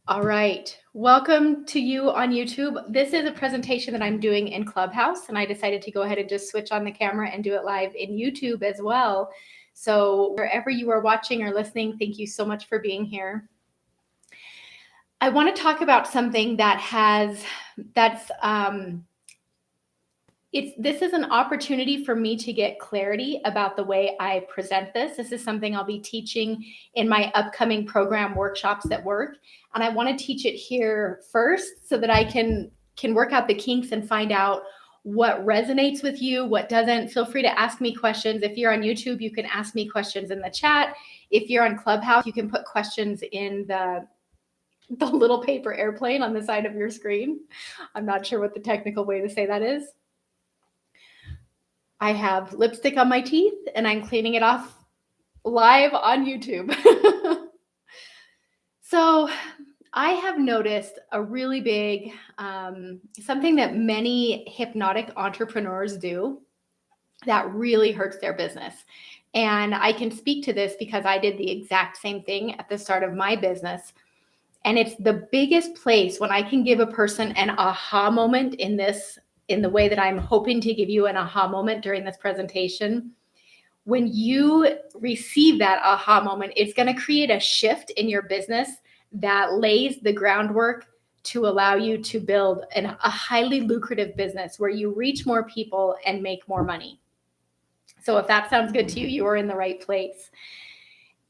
All right. Welcome to you on YouTube. This is a presentation that I'm doing in Clubhouse, and I decided to go ahead and just switch on the camera and do it live in YouTube as well. So wherever you are watching or listening, thank you so much for being here. I want to talk about something this is an opportunity for me to get clarity about the way I present this. This is something I'll be teaching in my upcoming program Workshops That Work. And I want to teach it here first so that I can work out the kinks and find out what resonates with you, what doesn't. Feel free to ask me questions. If you're on YouTube, you can ask me questions in the chat. If you're on Clubhouse, you can put questions in the little paper airplane on the side of your screen. I'm not sure what the technical way to say that is. I have lipstick on my teeth and I'm cleaning it off live on YouTube. So I have noticed a really big, something that many hypnotic entrepreneurs do that really hurts their business. And I can speak to this because I did the exact same thing at the start of my business. And it's the biggest place when I can give a person an aha moment in the way that I'm hoping to give you an aha moment during this presentation. When you receive that aha moment, it's going to create a shift in your business that lays the groundwork to allow you to build a highly lucrative business where you reach more people and make more money. So if that sounds good to you, you are in the right place.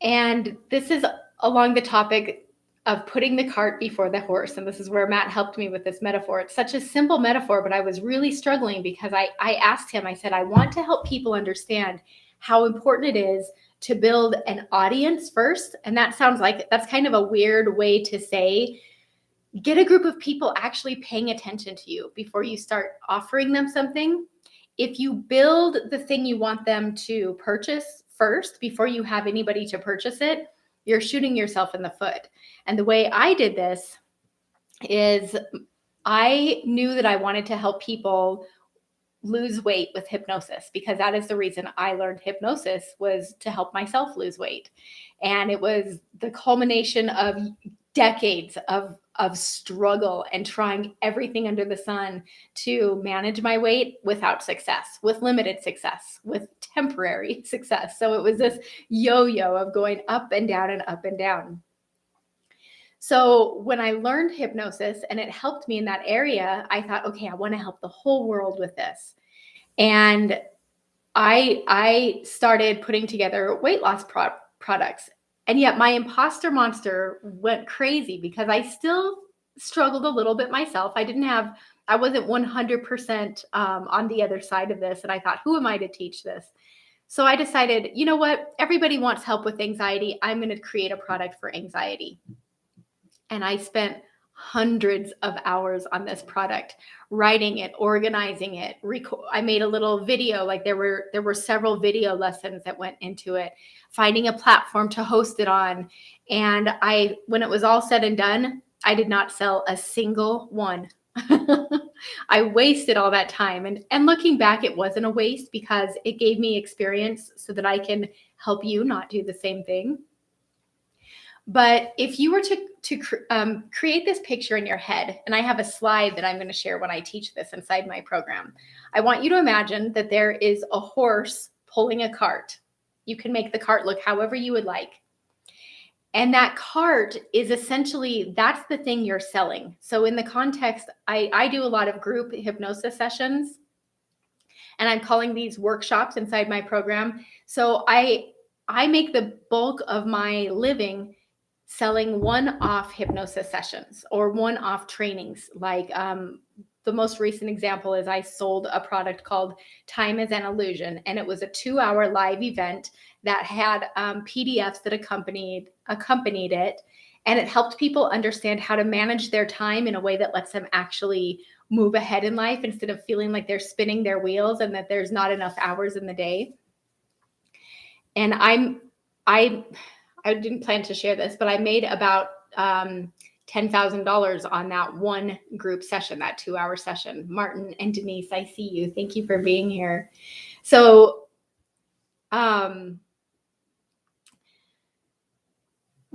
And this is along the topic of putting the cart before the horse. And this is where Matt helped me with this metaphor. It's such a simple metaphor, but I was really struggling because I asked him, I said, I want to help people understand how important it is to build an audience first. And that sounds like that's kind of a weird way to say, get a group of people actually paying attention to you before you start offering them something. If you build the thing you want them to purchase first before you have anybody to purchase it, you're shooting yourself in the foot. And the way I did this is I knew that I wanted to help people lose weight with hypnosis because that is the reason I learned hypnosis, was to help myself lose weight. And it was the culmination of decades of struggle and trying everything under the sun to manage my weight without success, with limited success, with temporary success. So it was this yo-yo of going up and down and up and down. So when I learned hypnosis and it helped me in that area, I thought, okay, I want to help the whole world with this. And I started putting together weight loss products. And yet my imposter monster went crazy because I still struggled a little bit myself. I wasn't 100% on the other side of this. And I thought, who am I to teach this? So I decided, you know what? Everybody wants help with anxiety. I'm going to create a product for anxiety. And I spent hundreds of hours on this product, writing it, organizing it. I made a little video, like there were several video lessons that went into it, finding a platform to host it on. And when it was all said and done, I did not sell a single one. I wasted all that time. And looking back, it wasn't a waste because it gave me experience so that I can help you not do the same thing. But if you were to create this picture in your head, and I have a slide that I'm going to share when I teach this inside my program, I want you to imagine that there is a horse pulling a cart. You can make the cart look however you would like. And that cart is essentially, that's the thing you're selling. So in the context, I do a lot of group hypnosis sessions, and I'm calling these workshops inside my program. So I make the bulk of my living selling one-off hypnosis sessions or one-off trainings. Like the most recent example is I sold a product called Time is an Illusion, and it was a 2-hour live event that had PDFs that accompanied it, and it helped people understand how to manage their time in a way that lets them actually move ahead in life instead of feeling like they're spinning their wheels and that there's not enough hours in the day. And I didn't plan to share this, but I made about $10,000 on that one group session, that 2-hour session. Martin and Denise, I see you. Thank you for being here. So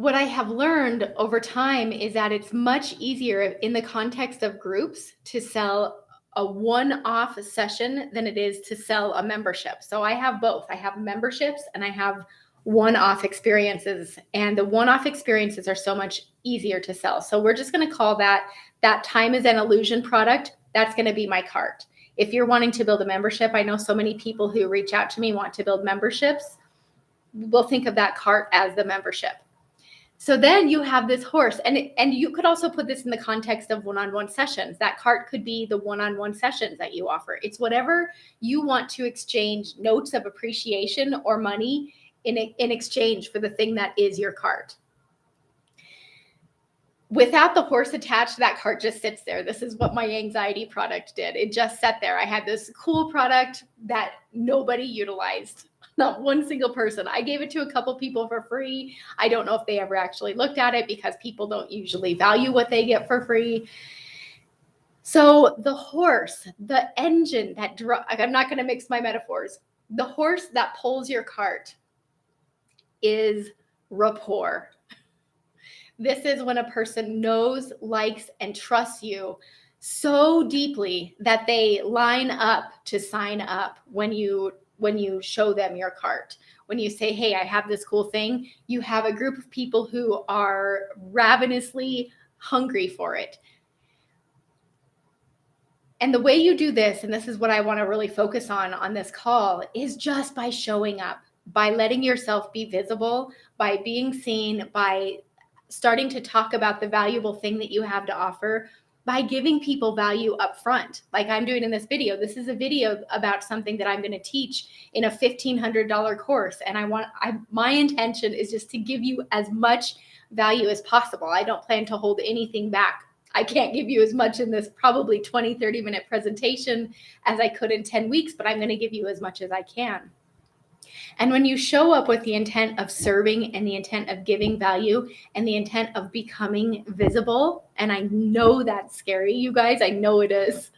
what I have learned over time is that it's much easier in the context of groups to sell a one-off session than it is to sell a membership. So I have both. I have memberships and I have one-off experiences, and the one-off experiences are so much easier to sell. So we're just going to call that time is an illusion product. That's going to be my cart. If you're wanting to build a membership, I know so many people who reach out to me want to build memberships. We'll think of that cart as the membership. So then you have this horse, and you could also put this in the context of one-on-one sessions. That cart could be the one-on-one sessions that you offer. It's whatever you want to exchange notes of appreciation or money in exchange for the thing that is your cart. Without the horse attached, that cart just sits there. This is what my anxiety product did. It just sat there. I had this cool product that nobody utilized. Not one single person. I gave it to a couple people for free. I don't know if they ever actually looked at it because people don't usually value what they get for free. So the horse, the engine that I'm not going to mix my metaphors. The horse that pulls your cart is rapport. This is when a person knows, likes, and trusts you so deeply that they line up to sign up when you show them your cart. When you say, hey, I have this cool thing, you have a group of people who are ravenously hungry for it. And the way you do this, and this is what I want to really focus on this call, is just by showing up, by letting yourself be visible, by being seen, by starting to talk about the valuable thing that you have to offer, by giving people value up front, like I'm doing in this video. This is a video about something that I'm going to teach in a $1,500 course. And my intention is just to give you as much value as possible. I don't plan to hold anything back. I can't give you as much in this probably 20, 30-minute presentation as I could in 10 weeks, but I'm going to give you as much as I can. And when you show up with the intent of serving and the intent of giving value and the intent of becoming visible, and I know that's scary, you guys, I know it is,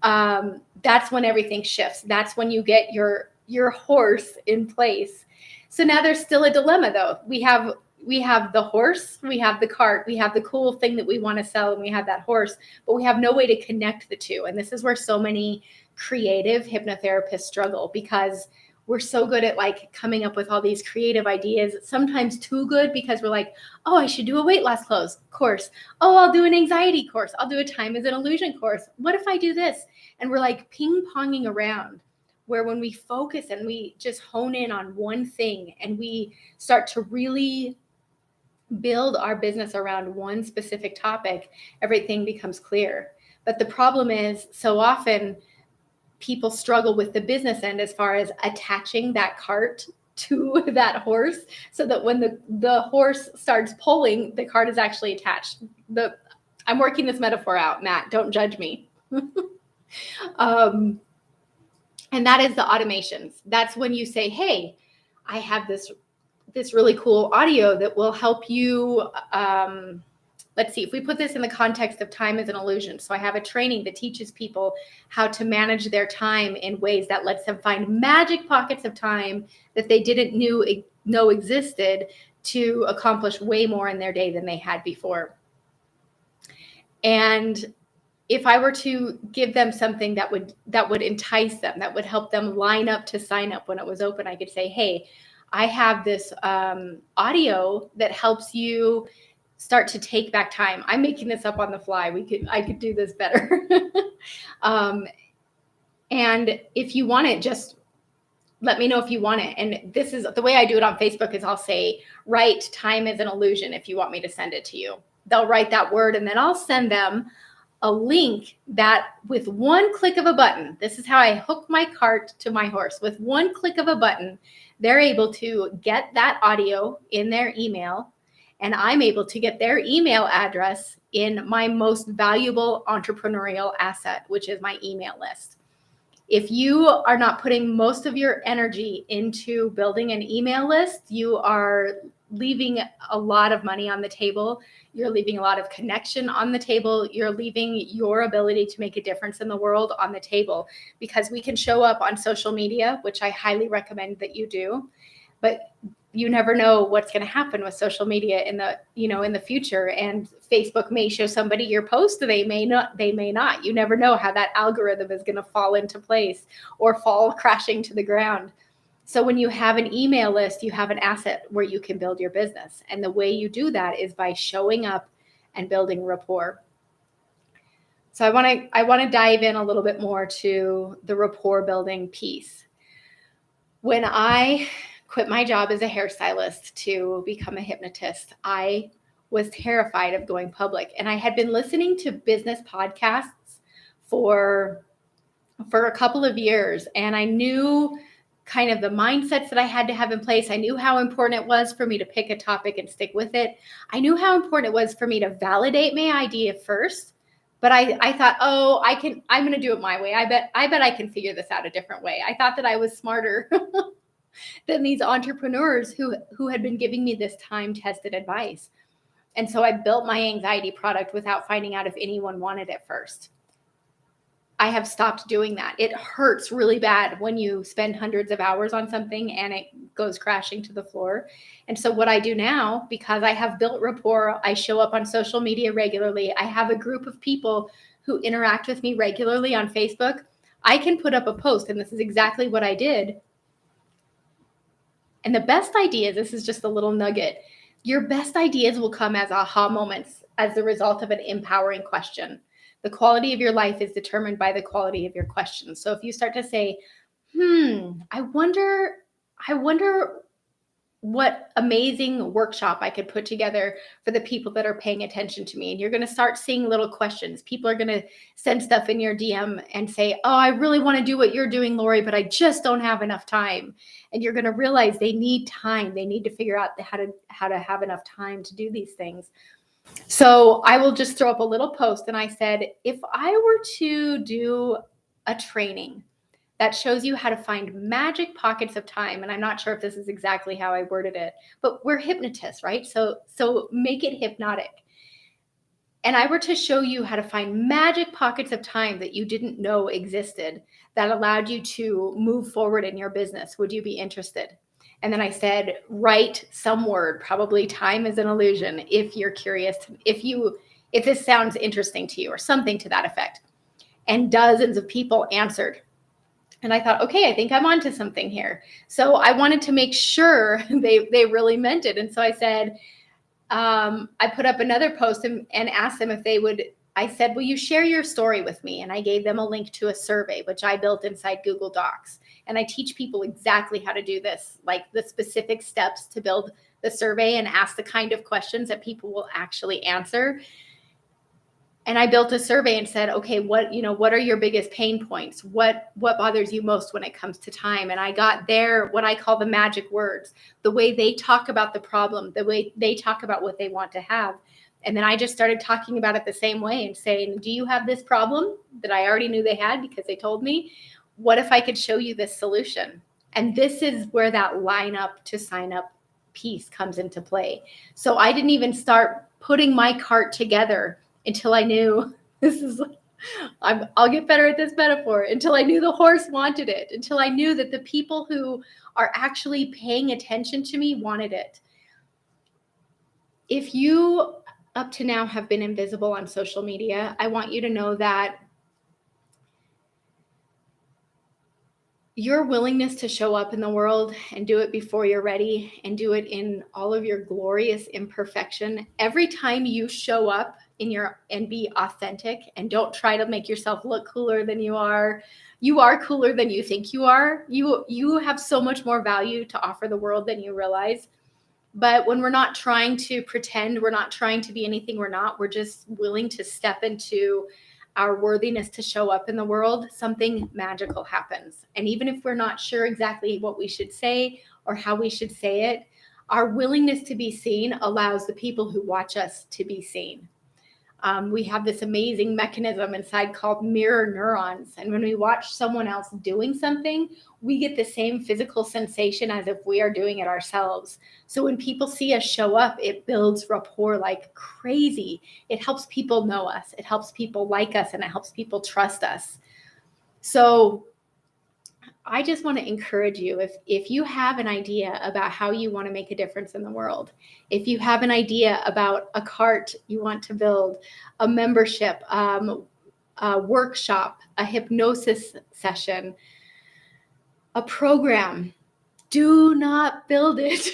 that's when everything shifts. That's when you get your horse in place. So now there's still a dilemma though. We have the horse, we have the cart, we have the cool thing that we want to sell, and we have that horse, but we have no way to connect the two. And this is where so many creative hypnotherapists struggle, because we're so good at like coming up with all these creative ideas, sometimes too good, because we're like, oh, I should do a weight loss course. Oh, I'll do an anxiety course. I'll do a time is an illusion course. What if I do this? And we're like ping-ponging around, where when we focus and we just hone in on one thing and we start to really build our business around one specific topic, everything becomes clear. But the problem is, so often people struggle with the business end as far as attaching that cart to that horse, so that when the horse starts pulling, the cart is actually attached. I'm working this metaphor out, Matt, don't judge me. And that is the automations. That's when you say, hey, I have this really cool audio that will help you. Let's see, if we put this in the context of time as an illusion. So I have a training that teaches people how to manage their time in ways that lets them find magic pockets of time that they didn't know existed, to accomplish way more in their day than they had before. And if I were to give them something that would entice them, that would help them line up to sign up when it was open, I could say, hey, I have this audio that helps you start to take back time. I'm making this up on the fly. I could do this better. And if you want it, just let me know if you want it. And this is the way I do it on Facebook, is I'll say, write time is an illusion if you want me to send it to you. They'll write that word, and then I'll send them a link that with one click of a button, this is how I hook my cart to my horse. With one click of a button, they're able to get that audio in their email, and I'm able to get their email address in my most valuable entrepreneurial asset, which is my email list. If you are not putting most of your energy into building an email list, you are leaving a lot of money on the table. You're leaving a lot of connection on the table. You're leaving your ability to make a difference in the world on the table, because we can show up on social media, which I highly recommend that you do. But you never know what's going to happen with social media in the future. And Facebook may show somebody your post, they may not. You never know how that algorithm is going to fall into place or fall crashing to the ground. So when you have an email list, you have an asset where you can build your business. And the way you do that is by showing up and building rapport. So I want to dive in a little bit more to the rapport building piece. When I quit my job as a hairstylist to become a hypnotist, I was terrified of going public. And I had been listening to business podcasts for a couple of years, and I knew kind of the mindsets that I had to have in place. I knew how important it was for me to pick a topic and stick with it. I knew how important it was for me to validate my idea first. But I thought, I'm going to do it my way. I bet I can figure this out a different way. I thought that I was smarter than these entrepreneurs who had been giving me this time-tested advice. And so I built my anxiety product without finding out if anyone wanted it first. I have stopped doing that. It hurts really bad when you spend hundreds of hours on something and it goes crashing to the floor. And so what I do now, because I have built rapport, I show up on social media regularly. I have a group of people who interact with me regularly on Facebook. I can put up a post, and this is exactly what I did. And the best ideas, this is just a little nugget, your best ideas will come as aha moments as the result of an empowering question. The quality of your life is determined by the quality of your questions. So if you start to say, I wonder what amazing workshop I could put together for the people that are paying attention to me. And you're going to start seeing little questions. People are going to send stuff in your DM and say, oh, I really want to do what you're doing, Lori, but I just don't have enough time. And you're going to realize they need time. They need to figure out how to have enough time to do these things. So I will just throw up a little post, and I said, if I were to do a training that shows you how to find magic pockets of time, and I'm not sure if this is exactly how I worded it, but we're hypnotists, right? So make it hypnotic. And I were to show you how to find magic pockets of time that you didn't know existed that allowed you to move forward in your business, would you be interested? And then I said, write some word, probably time is an illusion, if you're curious, if this sounds interesting to you or something to that effect. And dozens of people answered. And I thought, okay, I think I'm onto something here. So I wanted to make sure they really meant it. And so I said, I put up another post and asked them if they would. I said, will you share your story with me? And I gave them a link to a survey, which I built inside Google Docs. And I teach people exactly how to do this, like the specific steps to build the survey and ask the kind of questions that people will actually answer. And I built a survey and said, okay, what are your biggest pain points? What bothers you most when it comes to time? And I got there what I call the magic words, the way they talk about the problem, the way they talk about what they want to have. And then I just started talking about it the same way and saying, do you have this problem that I already knew they had because they told me? What if I could show you this solution? And this is where that line up to sign up piece comes into play. So I didn't even start putting my cart together until I knew I'll get better at this metaphor, until I knew the horse wanted it, until I knew that the people who are actually paying attention to me wanted it. If you up to now have been invisible on social media, I want you to know that your willingness to show up in the world and do it before you're ready and do it in all of your glorious imperfection. Every time you show up and be authentic and don't try to make yourself look cooler than you are cooler than you think you are. You have so much more value to offer the world than you realize. But when we're not trying to pretend, we're not trying to be anything we're not, we're just willing to step into our worthiness to show up in the world, something magical happens. And even if we're not sure exactly what we should say or how we should say it, our willingness to be seen allows the people who watch us to be seen. We have this amazing mechanism inside called mirror neurons. And when we watch someone else doing something, we get the same physical sensation as if we are doing it ourselves. So when people see us show up, it builds rapport like crazy. It helps people know us. It helps people like us, and it helps people trust us. So I just want to encourage you, if you have an idea about how you want to make a difference in the world, if you have an idea about a cart you want to build, a membership, a workshop, a hypnosis session, a program, do not build it.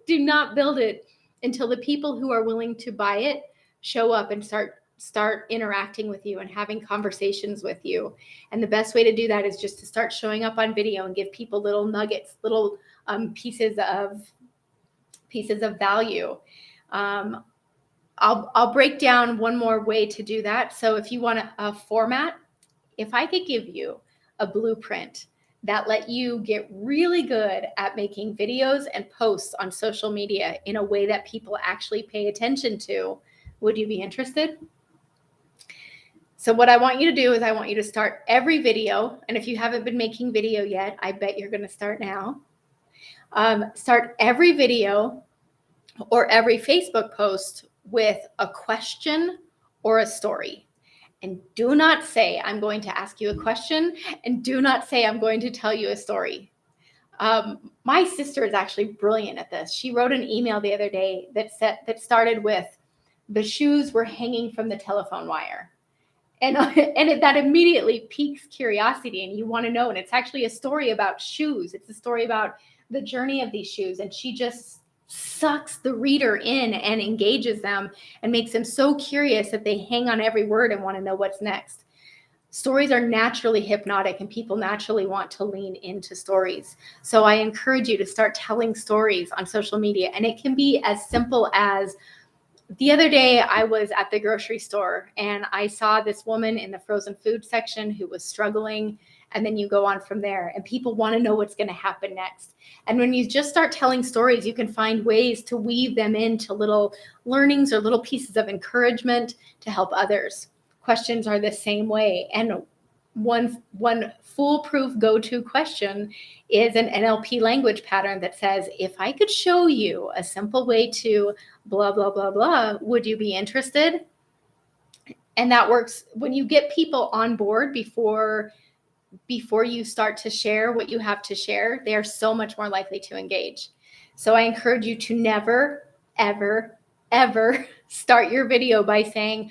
Do not build it until the people who are willing to buy it show up and start interacting with you and having conversations with you. And the best way to do that is just to start showing up on video and give people little nuggets, little pieces of value. I'll break down one more way to do that. So if you want a format, if I could give you a blueprint that let you get really good at making videos and posts on social media in a way that people actually pay attention to, would you be interested? So what I want you to do is I want you to start every video. And if you haven't been making video yet, I bet you're going to start now. Start every video or every Facebook post with a question or a story. And do not say, I'm going to ask you a question, and do not say, I'm going to tell you a story. My sister is actually brilliant at this. She wrote an email the other day that started with, the shoes were hanging from the telephone wire. And that immediately piques curiosity, and you want to know. And it's actually a story about shoes. It's a story about the journey of these shoes. And she just sucks the reader in and engages them and makes them so curious that they hang on every word and want to know what's next. Stories are naturally hypnotic, and people naturally want to lean into stories. So I encourage you to start telling stories on social media. And it can be as simple as, the other day I was at the grocery store and I saw this woman in the frozen food section who was struggling. And then you go on from there, and people want to know what's going to happen next. And when you just start telling stories, you can find ways to weave them into little learnings or little pieces of encouragement to help others. Questions are the same way. And one foolproof go-to question is an NLP language pattern that says, if I could show you a simple way to blah, blah, blah, blah, would you be interested? And that works when you get people on board before you start to share what you have to share. They are so much more likely to engage. So I encourage you to never, ever, ever start your video by saying,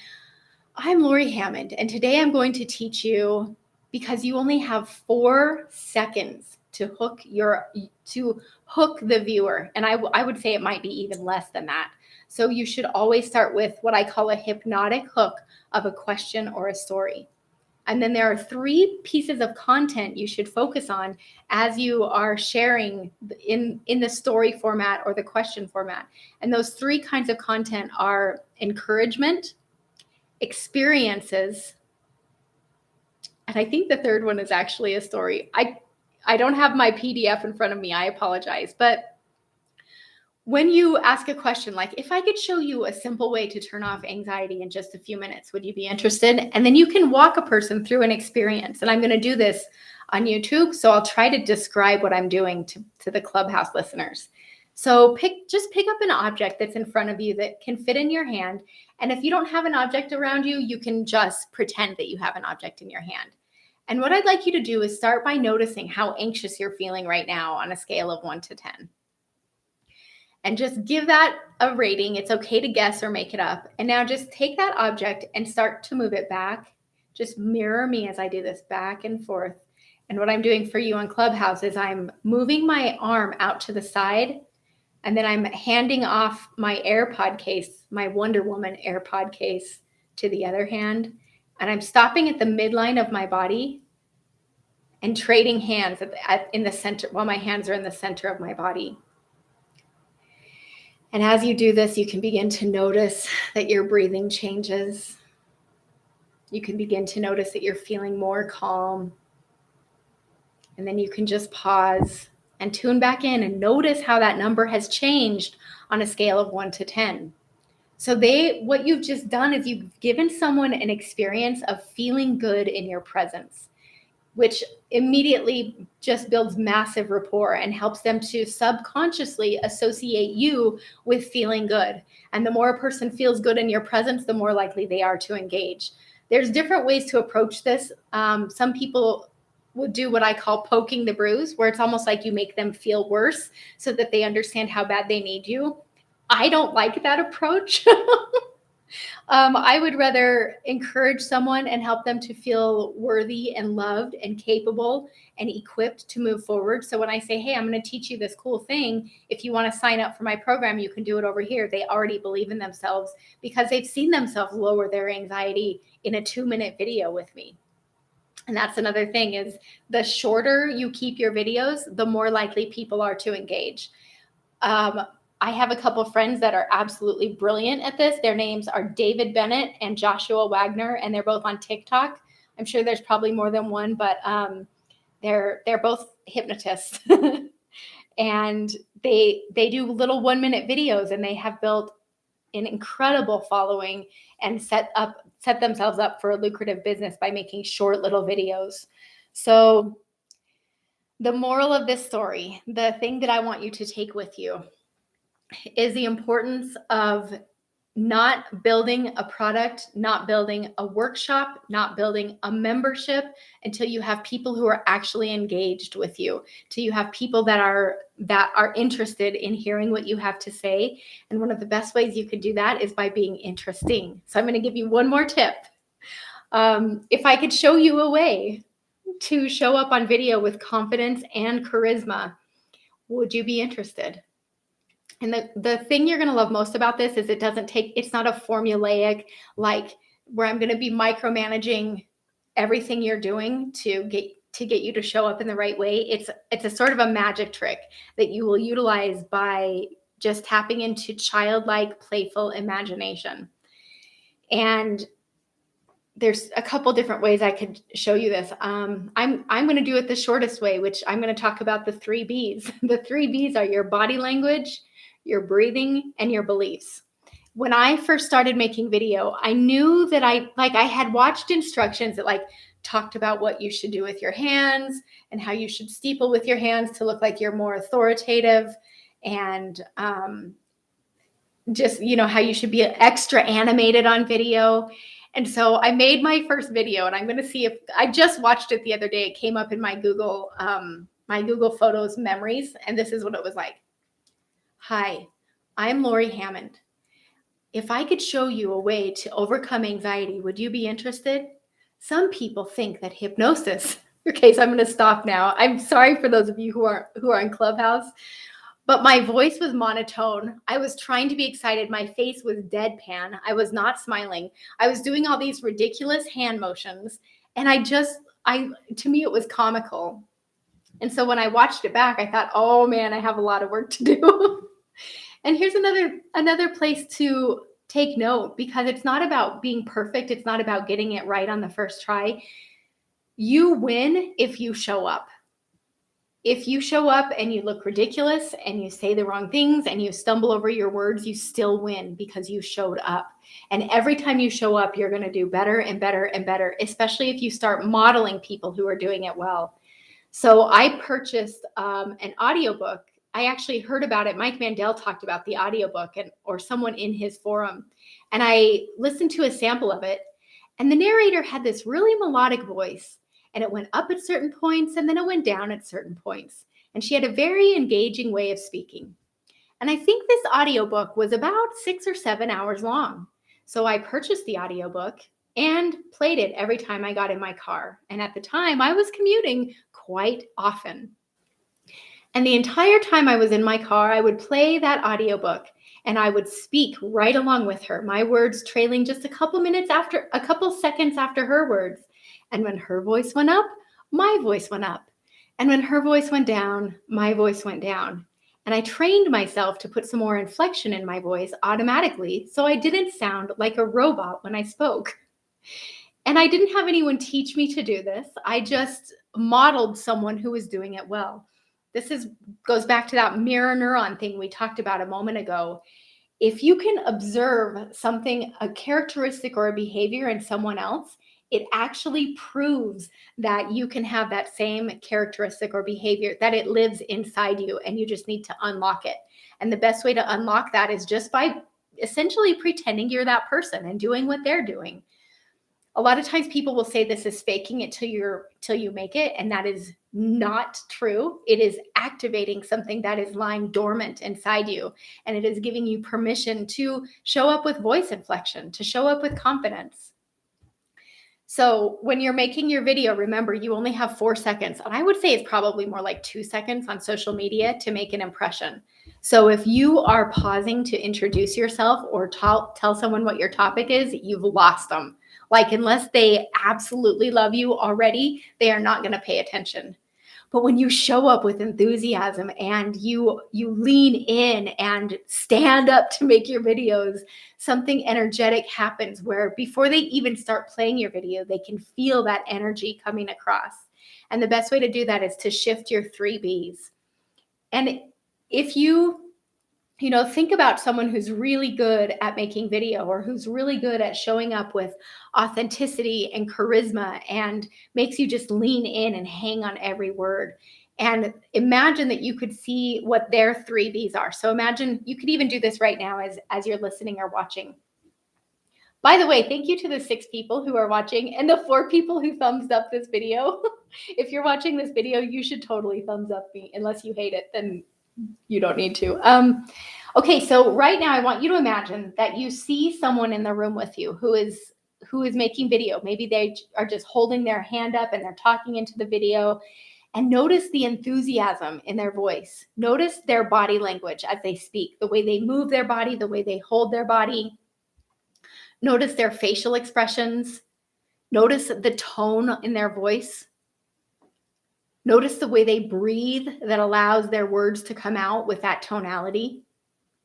I'm Lori Hammond, and today I'm going to teach you, because you only have 4 seconds to hook the viewer. And I would say it might be even less than that. So you should always start with what I call a hypnotic hook of a question or a story. And then there are 3 pieces of content you should focus on as you are sharing in the story format or the question format. And those 3 kinds of content are encouragement, experiences, and I think the third one is actually a story. I don't have my PDF in front of me. I apologize. But when you ask a question like, if I could show you a simple way to turn off anxiety in just a few minutes, would you be interested? And then you can walk a person through an experience. And I'm going to do this on YouTube, so I'll try to describe what I'm doing to the Clubhouse listeners. So just pick up an object that's in front of you that can fit in your hand. And if you don't have an object around you, you can just pretend that you have an object in your hand. And what I'd like you to do is start by noticing how anxious you're feeling right now on a scale of 1 to 10. And just give that a rating. It's okay to guess or make it up. And now just take that object and start to move it back. Just mirror me as I do this back and forth. And what I'm doing for you on Clubhouse is I'm moving my arm out to the side, and then I'm handing off my AirPod case, my Wonder Woman AirPod case, to the other hand. And I'm stopping at the midline of my body and trading hands in the center, while my hands are in the center of my body. And as you do this, you can begin to notice that your breathing changes. You can begin to notice that you're feeling more calm. And then you can just pause and tune back in and notice how that number has changed on a scale of 1 to 10. So what you've just done is you've given someone an experience of feeling good in your presence, which immediately just builds massive rapport and helps them to subconsciously associate you with feeling good. And the more a person feels good in your presence, the more likely they are to engage. There's different ways to approach this. Some people will do what I call poking the bruise, where it's almost like you make them feel worse so that they understand how bad they need you. I don't like that approach. I would rather encourage someone and help them to feel worthy and loved and capable and equipped to move forward. So when I say, hey, I'm going to teach you this cool thing, if you want to sign up for my program, you can do it over here. They already believe in themselves because they've seen themselves lower their anxiety in a 2-minute video with me. And that's another thing, is the shorter you keep your videos, the more likely people are to engage. I have a couple of friends that are absolutely brilliant at this. Their names are David Bennett and Joshua Wagner, and they're both on TikTok. I'm sure there's probably more than one, but they're both hypnotists. And they do little 1-minute videos, and they have built an incredible following and set themselves up for a lucrative business by making short little videos. So the moral of this story, the thing that I want you to take with you, is the importance of not building a product, not building a workshop, not building a membership until you have people who are actually engaged with you, till you have people that are interested in hearing what you have to say. And one of the best ways you could do that is by being interesting. So I'm going to give you one more tip. If I could show you a way to show up on video with confidence and charisma, would you be interested? And the thing you're going to love most about this is it's not a formulaic, like, where I'm going to be micromanaging everything you're doing to get you to show up in the right way. It's a sort of a magic trick that you will utilize by just tapping into childlike, playful imagination. And there's a couple different ways I could show you this. I'm going to do it the shortest way, which I'm going to talk about the 3 B's. The 3 B's are your body language, your breathing, and your beliefs. When I first started making video, I knew that I had watched instructions that talked about what you should do with your hands and how you should steeple with your hands to look like you're more authoritative, and just, how you should be extra animated on video. And so I made my first video, and I'm going to see if I just watched it the other day. It came up in my Google Photos memories, and this is what it was like. Hi, I'm Lori Hammond. If I could show you a way to overcome anxiety, would you be interested? Some people think that hypnosis. Okay, so I'm going to stop now. I'm sorry for those of you who are in Clubhouse, but my voice was monotone. I was trying to be excited. My face was deadpan. I was not smiling. I was doing all these ridiculous hand motions, and to me, it was comical. And so when I watched it back, I thought, oh man, I have a lot of work to do. And here's another place to take note, because it's not about being perfect. It's not about getting it right on the first try. You win if you show up. If you show up and you look ridiculous and you say the wrong things and you stumble over your words, you still win because you showed up. And every time you show up, you're going to do better and better and better, especially if you start modeling people who are doing it well. So I purchased an audiobook. I actually heard about it. Mike Mandel talked about the audiobook, or someone in his forum. And I listened to a sample of it. And the narrator had this really melodic voice. And it went up at certain points, and then it went down at certain points. And she had a very engaging way of speaking. And I think this audiobook was about 6 or 7 hours long. So I purchased the audiobook and played it every time I got in my car. And at the time, I was commuting quite often. And the entire time I was in my car, I would play that audiobook, and I would speak right along with her, my words trailing just a couple seconds after her words. And when her voice went up, my voice went up. And when her voice went down, my voice went down. And I trained myself to put some more inflection in my voice automatically, so I didn't sound like a robot when I spoke. And I didn't have anyone teach me to do this. I just modeled someone who was doing it well. This goes back to that mirror neuron thing we talked about a moment ago. If you can observe something, a characteristic or a behavior in someone else, it actually proves that you can have that same characteristic or behavior, that it lives inside you, and you just need to unlock it. And the best way to unlock that is just by essentially pretending you're that person and doing what they're doing. A lot of times people will say this is faking it till you make it, and that is not true. It is activating something that is lying dormant inside you, and it is giving you permission to show up with voice inflection, to show up with confidence. So when you're making your video, remember you only have 4 seconds. And I would say it's probably more like 2 seconds on social media to make an impression. So if you are pausing to introduce yourself or tell someone what your topic is, you've lost them. Like, unless they absolutely love you already, they are not going to pay attention. But when you show up with enthusiasm and you lean in and stand up to make your videos, something energetic happens where before they even start playing your video, they can feel that energy coming across. And the best way to do that is to shift your 3 Bs. And if think about someone who's really good at making video, or who's really good at showing up with authenticity and charisma and makes you just lean in and hang on every word. And imagine that you could see what their 3 Bs are. So imagine you could even do this right now as you're listening or watching. By the way, thank you to the 6 people who are watching and the 4 people who thumbs up this video. If you're watching this video, you should totally thumbs up me. Unless you hate it, then you don't need to. Okay, so right now I want you to imagine that you see someone in the room with you who is making video. Maybe they are just holding their hand up and they're talking into the video. And notice the enthusiasm in their voice. Notice their body language as they speak, the way they move their body, the way they hold their body. Notice their facial expressions. Notice the tone in their voice. Notice the way they breathe that allows their words to come out with that tonality.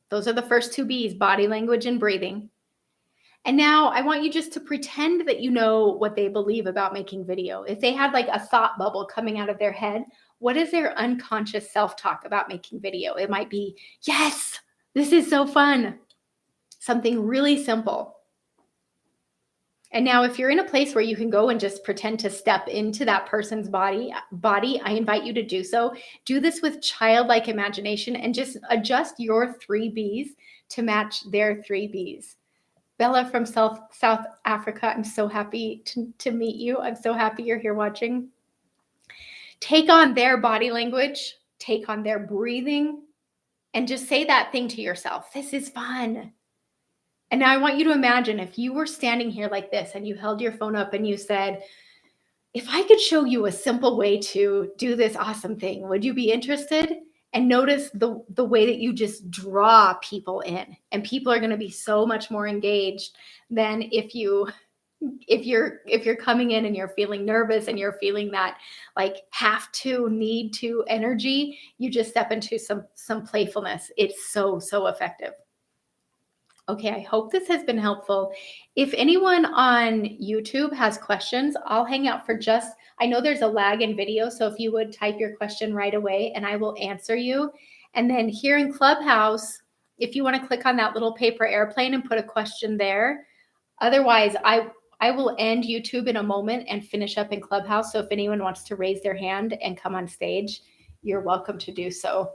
Those are the first 2 Bs, body language and breathing. And now I want you just to pretend that you know what they believe about making video. If they had like a thought bubble coming out of their head, what is their unconscious self-talk about making video? It might be, yes, this is so fun. Something really simple. And now if you're in a place where you can go and just pretend to step into that person's body, I invite you to do so. Do this with childlike imagination and just adjust your 3 Bs to match their 3 Bs. Bella from South Africa, I'm so happy to meet you. I'm so happy you're here watching. Take on their body language, take on their breathing, and just say that thing to yourself. This is fun. And now I want you to imagine if you were standing here like this and you held your phone up and you said, if I could show you a simple way to do this awesome thing, would you be interested? And notice the way that you just draw people in. And people are going to be so much more engaged than if you're coming in and you're feeling nervous and you're feeling that like have to, need to energy. You just step into some playfulness. It's so effective. Okay, I hope this has been helpful. If anyone on YouTube has questions, I'll hang out for I know there's a lag in video, so if you would type your question right away and I will answer you. And then here in Clubhouse, if you want to click on that little paper airplane and put a question there. Otherwise, I will end YouTube in a moment and finish up in Clubhouse. So if anyone wants to raise their hand and come on stage, you're welcome to do so.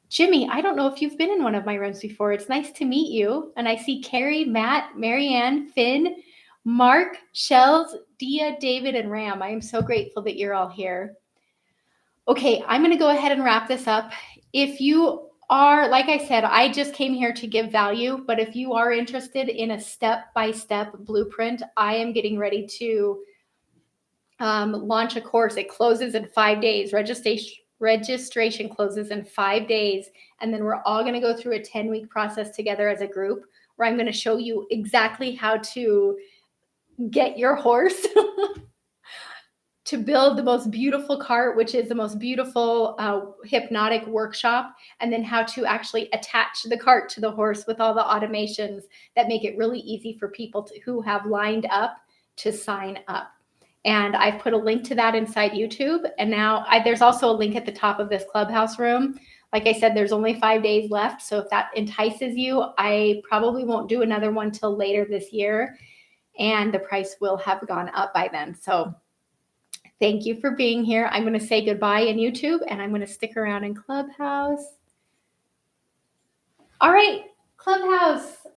Jimmy, I don't know if you've been in one of my rooms before. It's nice to meet you. And I see Carrie, Matt, Marianne, Finn, Mark, Shells, Dia, David, and Ram. I am so grateful that you're all here. Okay, I'm going to go ahead and wrap this up. If you are, like I said, I just came here to give value, but if you are interested in a step-by-step blueprint, I am getting ready to launch a course. It closes in 5 days. Registration closes in 5 days, and then we're all going to go through a 10-week process together as a group where I'm going to show you exactly how to get your horse to build the most beautiful cart, which is the most beautiful hypnotic workshop, and then how to actually attach the cart to the horse with all the automations that make it really easy for people who have lined up to sign up. And I've put a link to that inside YouTube. And now there's also a link at the top of this Clubhouse room. Like I said, there's only 5 days left. So if that entices you, I probably won't do another one till later this year. And the price will have gone up by then. So thank you for being here. I'm going to say goodbye in YouTube and I'm going to stick around in Clubhouse. All right, Clubhouse.